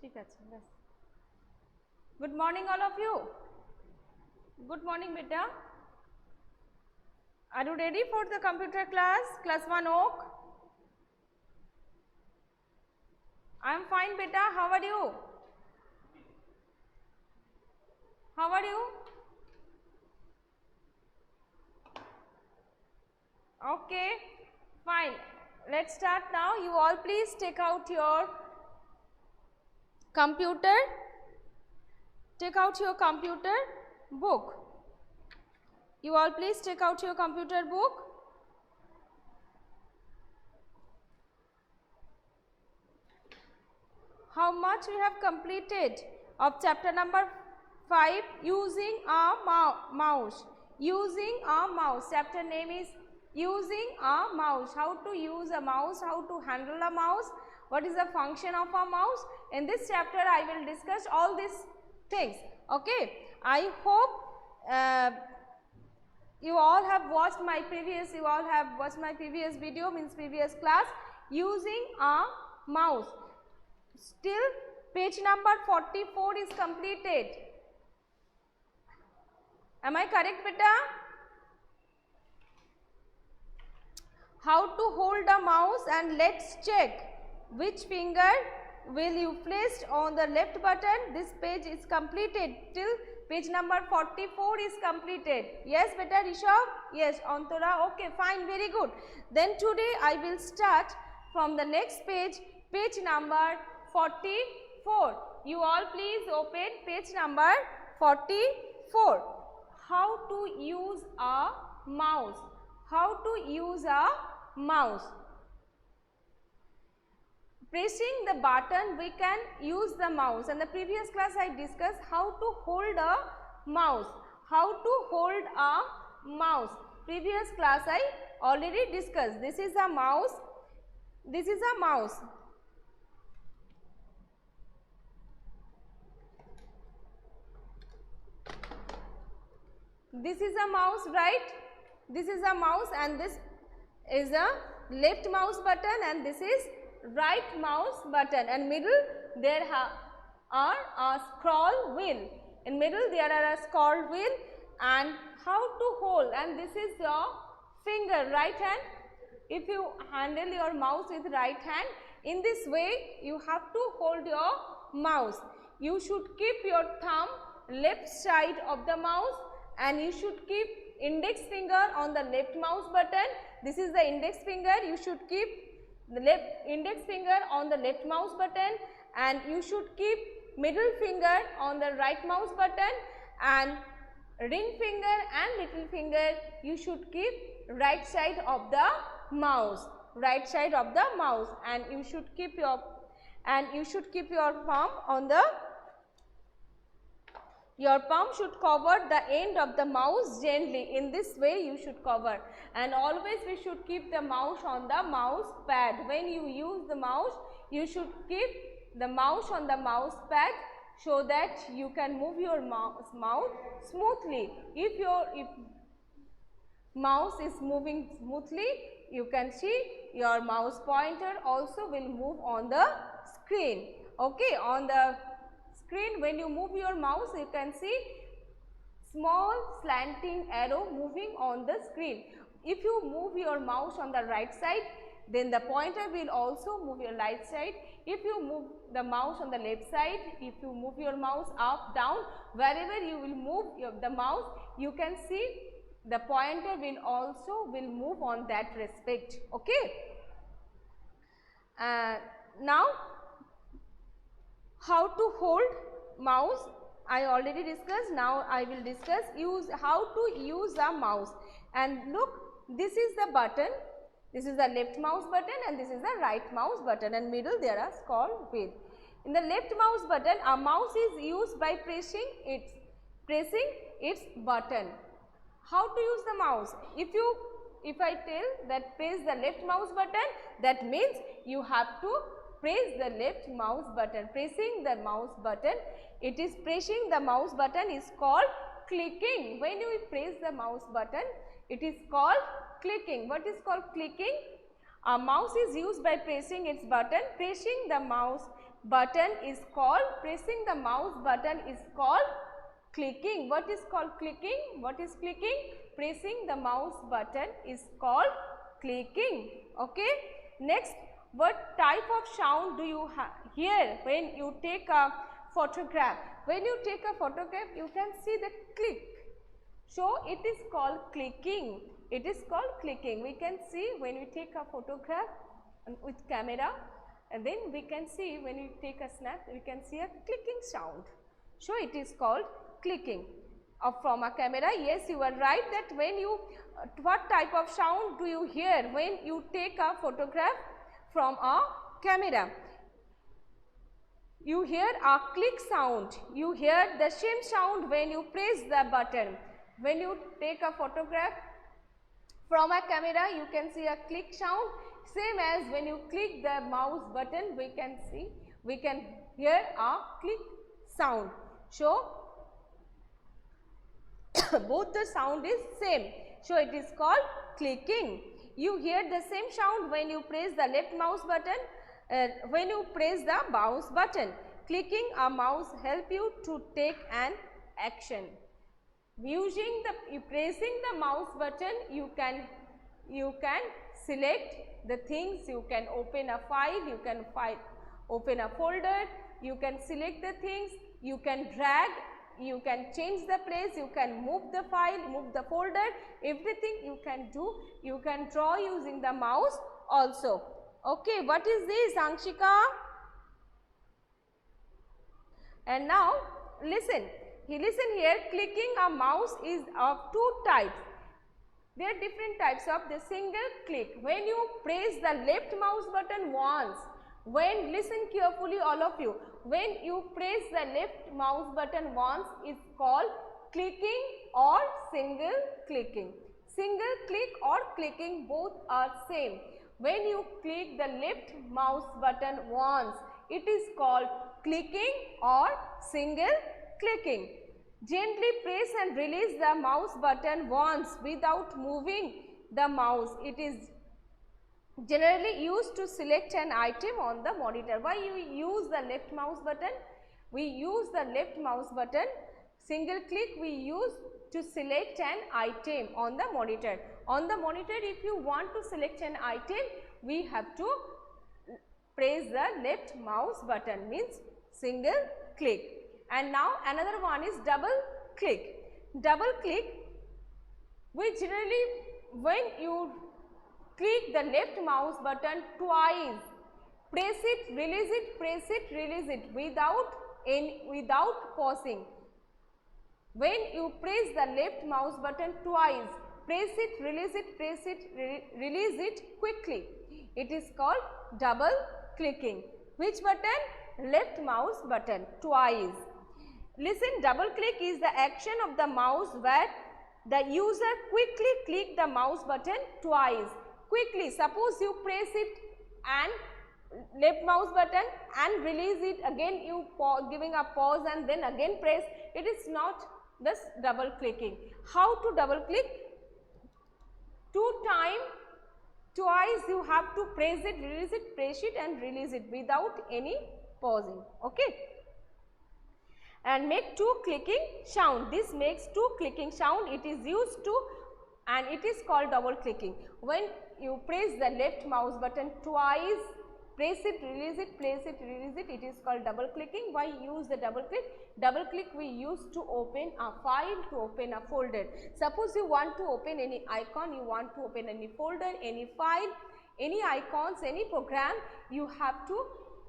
ঠিক আছে ব্যাস। Good morning all of you. Good morning beta. Are you ready for the computer class? Class 1 Oak. I am fine beta. How are you? How are you? Okay, fine. Let's start now. You all please take out your computer. Take out your computer book. You all please take out your computer book. How much we have completed of chapter number 5 using a mouse. Using a mouse. Chapter name is using a mouse. How to use a mouse, how to handle a mouse, what is the function of a mouse. In this chapter I will discuss all these things. Okay, I hope you all have watched my previous video, means previous class, using a mouse. Still page number 44 is completed. Am I correct beta? How to hold a mouse, and let's check which finger will you place on the left button. This page is completed till page number 44 is completed. Yes beta Rishabh? Yes Antara? Okay, fine, very good. Then today I will start from the next page, page number 44. You all please open page number 44. How to use a mouse. How to use a mouse. Pressing the button we can use the mouse, and the previous class I discussed how to hold a mouse. How to hold a mouse. Previous class I already discussed. This is a mouse. This is a mouse. This is a mouse, right? This is a mouse, and this is a left mouse button, and this is right mouse button, and middle there are a scroll wheel. In middle there are a scroll wheel, and how to hold, and this is your finger, right hand. If you handle your mouse with right hand, in this way you have to hold your mouse. You should keep your thumb left side of the mouse, and you should keep index finger on the left mouse button. This is the index finger. You should keep the left index finger on the left mouse button, and you should keep middle finger on the right mouse button, and ring finger and little finger you should keep right side of the mouse. Right side of the mouse, and you should keep your palm on the. Your palm should cover the end of the mouse gently. In this way you should cover, and always we should keep the mouse on the mouse pad. When you use the mouse, you should keep the mouse on the mouse pad so that you can move your mouse smoothly. If mouse is moving smoothly, you can see your mouse pointer also will move on the screen. Okay, on the screen when you move your mouse, you can see small slanting arrow moving on the screen. If you move your mouse on the right side, then the pointer will also move your right side. If you move the mouse on the left side, if you move your mouse up, down, wherever you will move the mouse, you can see the pointer will also move on that respect. Okay. Now how to hold mouse I already discussed. Now I will discuss how to use a mouse. And look, this is the button, this is the left mouse button, and this is the right mouse button, and middle there are scroll wheel. In the left mouse button, a mouse is used by pressing its button. How to use the mouse? If I tell that press the left mouse button, that means you have to press the left mouse button. Pressing the mouse button, pressing the mouse button is called clicking. When you press the mouse button, it is called clicking. What is called clicking? A mouse is used by pressing its button. Pressing the mouse button is called, pressing the mouse button is called clicking. What is called clicking? What is clicking? Pressing the mouse button is called clicking. Okay. Next, what type of sound do you hear when you take a photograph? When you take a photograph, you can see the click. So, it is called clicking. It is called clicking. We can see when we take a photograph with camera, and then we can see when you take a snap, we can see a clicking sound. So, it is called clicking. From a camera, yes, you are right that when you, what type of sound do you hear when you take a photograph from a camera? You hear a click sound. You hear the same sound when you press the button. When you take a photograph from a camera, you can see a click sound. Same as when you click the mouse button, we can hear a click sound. So, both the sound is same. So, it is called clicking. You hear the same sound when you press the left mouse button, when you press the mouse button. Clicking a mouse help you to take an action. Using the, pressing the mouse button, you can select the things, you can open a file, you can open a folder, you can select the things, you can drag, you can change the place, you can move the file, move the folder, everything you can do. You can draw using the mouse also. Okay, what is this, Anshika? And now listen. Listen here, clicking a mouse is of two types. There are different types of the single click. When you press the left mouse button once, when, listen carefully all of you, when you press the left mouse button once, it's called clicking or single clicking. Single click or clicking, both are same. When you click the left mouse button once, it is called clicking or single clicking. Gently press and release the mouse button once without moving the mouse. It is generally used to select an item on the monitor. Why you use the left mouse button? We use the left mouse button. Single click we use to select an item on the monitor. On the monitor, if you want to select an item, we have to press the left mouse button, means single click. And now another one is double click. Double click, we generally, when you click the left mouse button twice, press it, release it, press it, release it without pausing. When you press the left mouse button twice, press it, release it, press it, release it quickly. It is called double clicking. Which button? Left mouse button twice. Listen, double click is the action of the mouse where the user quickly click the mouse button twice. Quickly, suppose you press it and left mouse button and release it, again you giving a pause and then again press, it is not this double clicking. How to double click? Twice you have to press it, release it, press it and release it without any pausing. Okay. And make two clicking sound. This makes two clicking sound. It is used to, and it is called double clicking. When you press the left mouse button twice, press it, release it, press it, release it, it is called double clicking. Why use the double click? Double click we use to open a file, to open a folder. Suppose you want to open any icon, you want to open any folder, any file, any icons, any program, you have to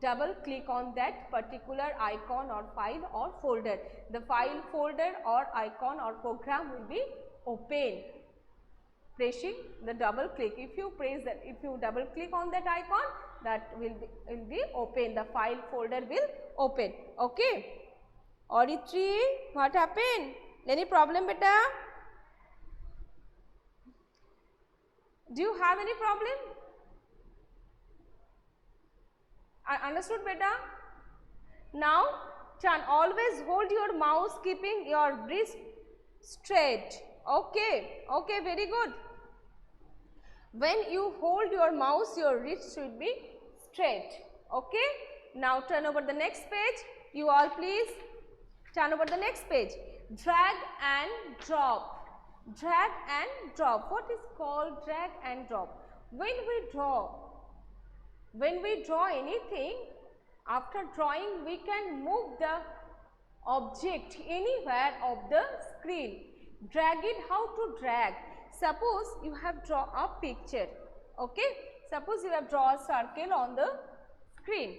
double click on that particular icon or file or folder. The file, folder or icon or program will be open, pressing the double click. If you press that, if you double click on that icon, that will be open, the file folder will open. Okay. Auditory, what happened? Any problem, beta? Do you have any problem? I understood, beta? Now, Chan, always hold your mouse keeping your wrist straight. Okay, okay, very good. When you hold your mouse, your wrist should be straight. Okay. Now turn over the next page. You all please turn over the next page. Drag and drop. Drag and drop. What is called drag and drop? When we draw anything, after drawing we can move the object anywhere of the screen. Drag it, how to drag? Suppose you have drawn a picture, okay? Suppose you have drawn a circle on the screen,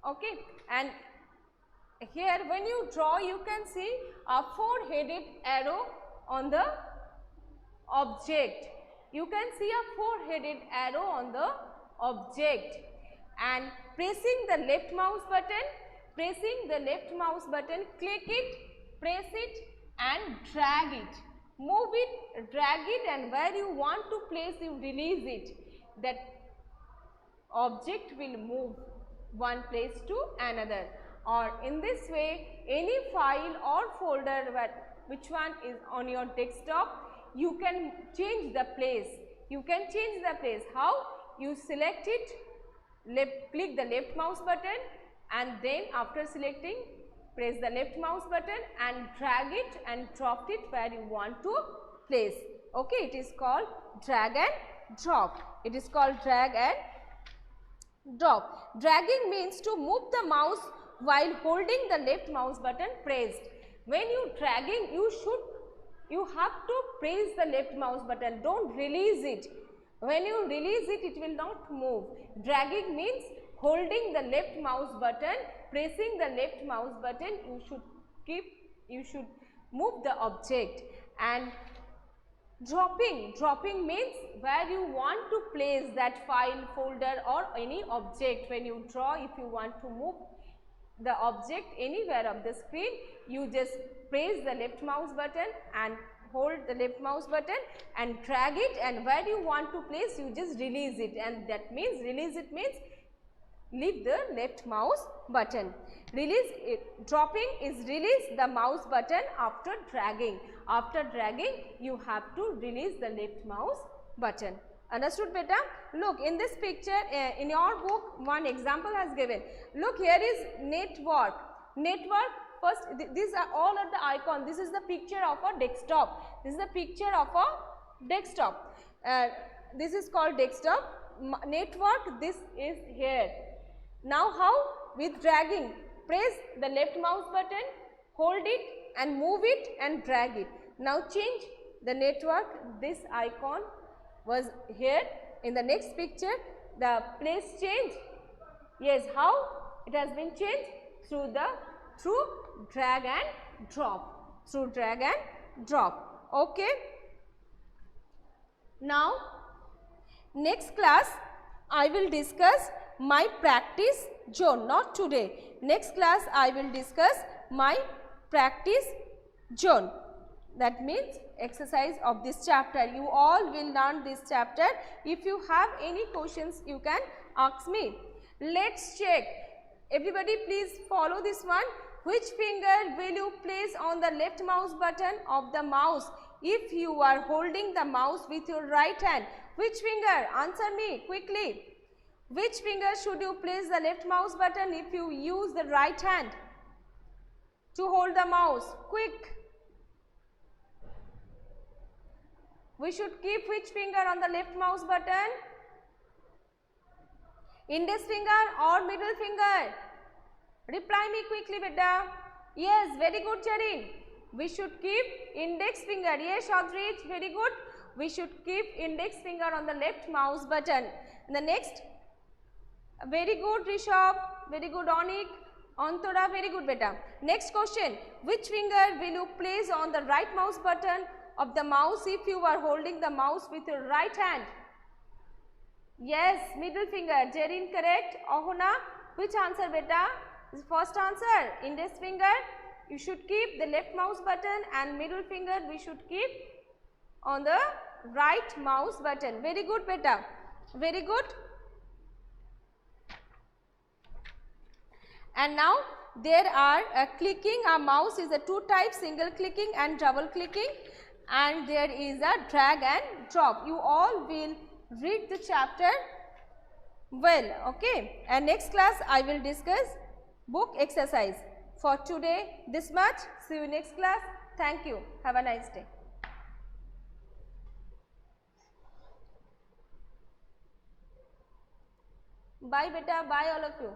okay? And here when you draw, you can see a four-headed arrow on the object. You can see a four-headed arrow on the object, and pressing the left mouse button, click it, press it and drag it. Move it, drag it, and where you want to place, you release it. That object will move one place to another. Or in this way, any file or folder which one is on your desktop, you can change the place. How? You select it, click the left mouse button, and then after selecting, press the left mouse button and drag it and drop it where you want to place. Okay, it is called drag and drop. Dragging means to move the mouse while holding the left mouse button pressed. When you dragging, you have to press the left mouse button. Don't release it. When you release it, it will not move. Dragging means holding the left mouse button, pressing the left mouse button, you should move the object. And dropping means where you want to place that file, folder or any object. When you draw, if you want to move the object anywhere of the screen, you just press the left mouse button and hold the left mouse button and drag it, and where you want to place, you just release it, and that means leave the left mouse button. Dropping is release the mouse button after dragging. After dragging, you have to release the left mouse button. Understood, beta? Look, in this picture, in your book, one example has given. Look, here is network. First, these are all of the icon. This is the picture of a desktop. This is called desktop. Network, this is here. Now how? With dragging, press the left mouse button, hold it and move it and drag it. Now change the network. This icon was here. In the next picture, the place change. Yes, how? It has been changed through drag and drop. Okay. Now, next class I will discuss my practice zone. Not today. Next class I will discuss my practice zone. That means exercise of this chapter. You all will learn this chapter. If you have any questions, you can ask me. Let's check. Everybody please follow this one. Which finger will you place on the left mouse button of the mouse if you are holding the mouse with your right hand? Which finger? Answer me quickly. Which finger should you place the left mouse button if you use the right hand to hold the mouse? Quick. We should keep which finger on the left mouse button? Index finger or middle finger? Reply me quickly, beta. Yes, very good, Charin. We should keep index finger. Yes, Shadrich, very good. We should keep index finger on the left mouse button. And the next, very good, Rishabh. Very good, Onik. Antara, very good, beta. Next question. Which finger will you place on the right mouse button of the mouse if you are holding the mouse with your right hand? Yes, middle finger. Jerin, correct. Ahuna, which answer, beta? First answer, index finger. You should keep the left mouse button, and middle finger we should keep on the right mouse button. Very good, beta. Very good. And now there are clicking. A mouse is a two types, single clicking and double clicking, and there is a drag and drop. You all will read the chapter well. Okay, and next class I will discuss book exercise. For today this much. See you next class. Thank you. Have a nice day. Bye beta, bye all of you.